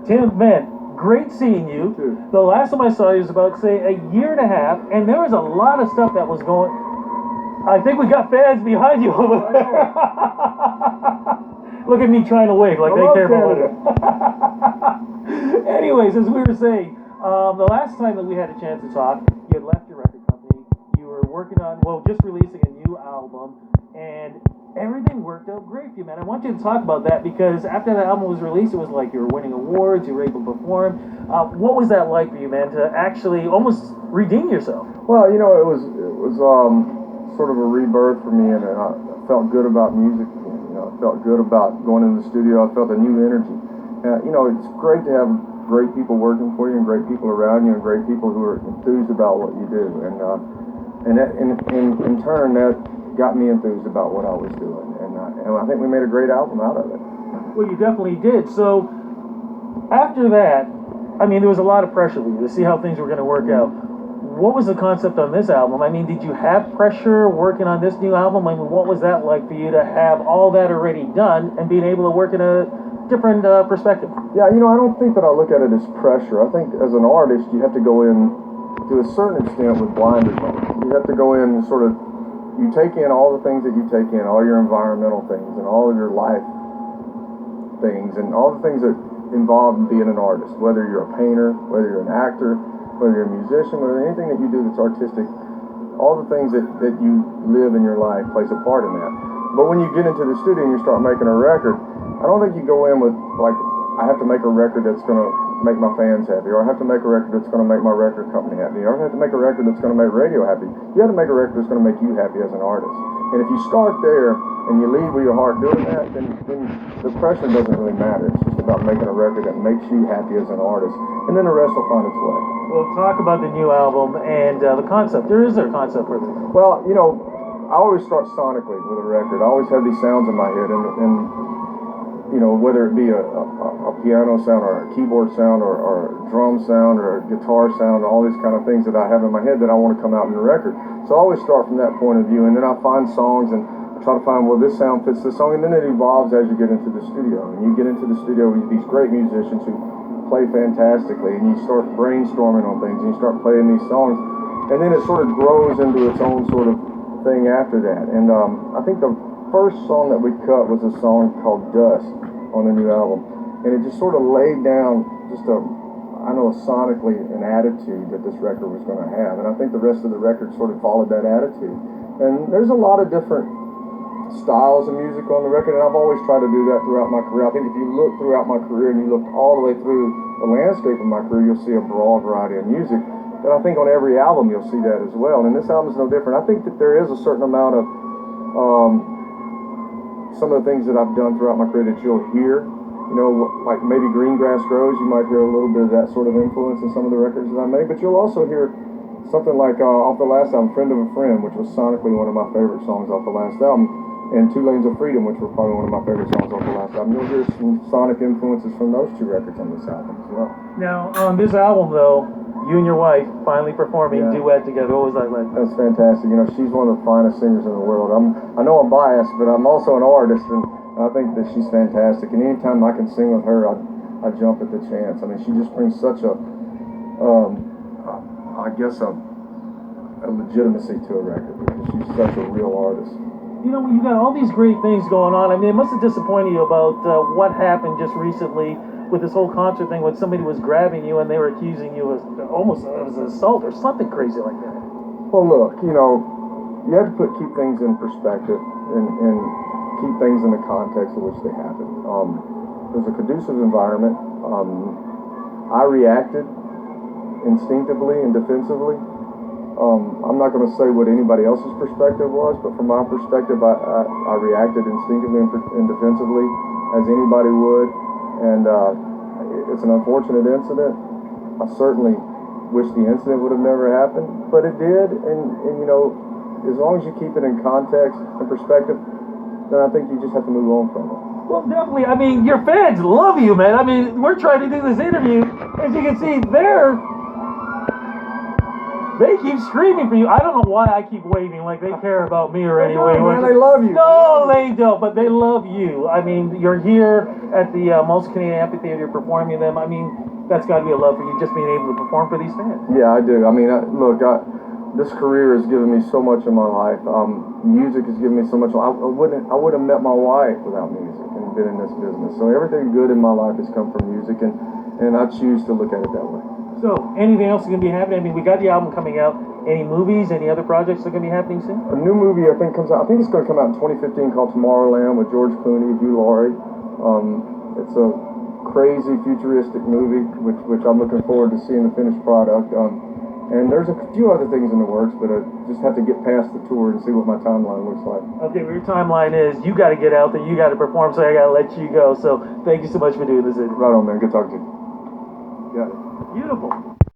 Tim, man, great seeing you. Too. The last time I saw you was about, say, a year and a half, and there was a lot of stuff that was going. I think we got fans behind you over there. Look at me trying to wig like they care about it. Anyways, as we were saying, the last time that we had a chance to talk, you had left your record company. You were working on, just releasing a new album, and everything worked out great for you, man. I want you to talk about that because after the album was released, it was like you were winning awards, you were able to perform. What was that like for you, man, to actually almost redeem yourself? Well, it was sort of a rebirth for me, and I felt good about music. I felt good about going in the studio. I felt a new energy. It's great to have great people working for you and great people around you and great people who are enthused about what you do. And that, in turn, that got me enthused about what I was doing. And I think we made a great album out of it. Well, you definitely did. So after that, there was a lot of pressure for you to see how things were going to work out. What was the concept on this album? Did you have pressure working on this new album? What was that like for you to have all that already done and being able to work in a different perspective? Yeah, I don't think that I look at it as pressure. I think as an artist, you have to go in to a certain extent with blinders on. You have to go in and you take in all the things that you take in, all your environmental things and all of your life things and all the things that involve being an artist, whether you're a painter, whether you're an actor, whether you're a musician, or anything that you do that's artistic, all the things that you live in your life plays a part in that. But when you get into the studio and you start making a record, I don't think you go in with, I have to make a record that's going to make my fans happy, or I have to make a record that's going to make my record company happy, or I have to make a record that's going to make radio happy. You have to make a record that's going to make you happy as an artist. And if you start there and you lead with your heart doing that, then the pressure doesn't really matter. It's just about making a record that makes you happy as an artist, and then the rest will find its way. Well, talk about the new album and the concept. Is there a concept for this? Well, I always start sonically with a record. I always have these sounds in my head, and whether it be a piano sound or a keyboard sound or a drum sound or a guitar sound, all these kind of things that I have in my head that I want to come out in the record. So I always start from that point of view, and then I find songs and I try to find, this sound fits this song, and then it evolves as you get into the studio. And you get into the studio with these great musicians who play fantastically, and you start brainstorming on things, and you start playing these songs, and then it sort of grows into its own sort of thing after that. And I think the first song that we cut was a song called Dust on the new album, and it just sort of laid down sonically an attitude that this record was going to have, and I think the rest of the record sort of followed that attitude. And there's a lot of different styles of music on the record, and I've always tried to do that throughout my career. I think if you look throughout my career and you look all the way through the landscape of my career, you'll see a broad variety of music. And I think on every album you'll see that as well, and this album is no different. I think that there is a certain amount of some of the things that I've done throughout my career that you'll hear. Like maybe Green Grass Grows, you might hear a little bit of that sort of influence in some of the records that I made, but you'll also hear something like off the last album, Friend of a Friend, which was sonically one of my favorite songs off the last album, and Two Lanes of Freedom, which were probably one of my favorite songs off the last album. You'll hear some sonic influences from those two records on this album as well. Now, on this album, though, you and your wife finally performing duet together. What was that like? That's fantastic. She's one of the finest singers in the world. I know I'm biased, but I'm also an artist, and I think that she's fantastic. And anytime I can sing with her, I jump at the chance. She just brings such a legitimacy to a record because she's such a real artist. You got all these great things going on. It must have disappointed you about what happened just recently with this whole concert thing when somebody was grabbing you and they were accusing you of almost as an assault or something crazy like that. Well, look, you have to keep things in perspective and keep things in the context in which they happen. It was a conducive environment. I reacted instinctively and defensively. I'm not going to say what anybody else's perspective was, but from my perspective, I reacted instinctively and defensively as anybody would. And it's an unfortunate incident. I certainly wish the incident would have never happened, but it did. And as long as you keep it in context and perspective, then I think you just have to move on from it. Well, definitely. Your fans love you, man. We're trying to do this interview. As you can see, they're They keep screaming for you. I don't know why I keep waving like they care about me or anyway. Man, they love you. No, they don't, but they love you. I mean, you're here at the Most Canadian Amphitheater performing them. I mean, that's got to be a love for you just being able to perform for these fans. Yeah, I do. I mean, this career has given me so much in my life. Music has given me so much. I wouldn't have met my wife without music and been in this business. So everything good in my life has come from music, and I choose to look at it that way. So, anything else is going to be happening? I mean, we got the album coming out. Any movies, any other projects that are going to be happening soon? A new movie I think comes out. I think it's going to come out in 2015 called Tomorrowland with George Clooney, Hugh Laurie. It's a crazy futuristic movie, which I'm looking forward to seeing the finished product. And there's a few other things in the works, but I just have to get past the tour and see what my timeline looks like. Okay, well, your timeline is you got to get out there, you got to perform, so I got to let you go. So thank you so much for doing this. Right on, man. Good talking to you. Got it. Beautiful.